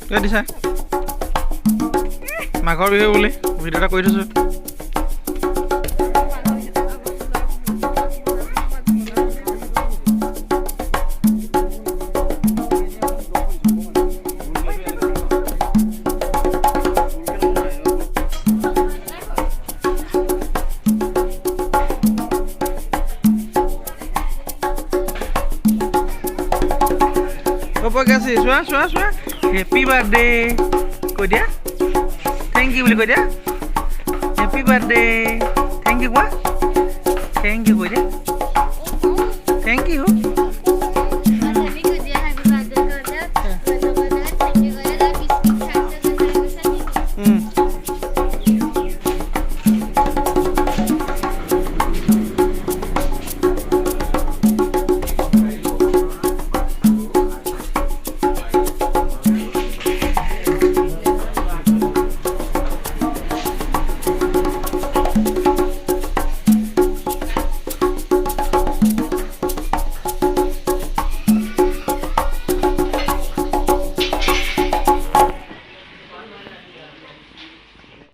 কিয় দিছা মাঘৰ বিহু বুলি ভিডিঅ' এটা কৰি থৈছোঁ ওপৰকে আছে চোৱা চোৱা চোৱা হেপী বাৰ্থডে কৈ দিয়া থেংক ইউ বুলি কৈ দিয়া হেপী বাৰ্থডে থেংক ইউ কোৱা থেংক ইউ কৈ দিয়া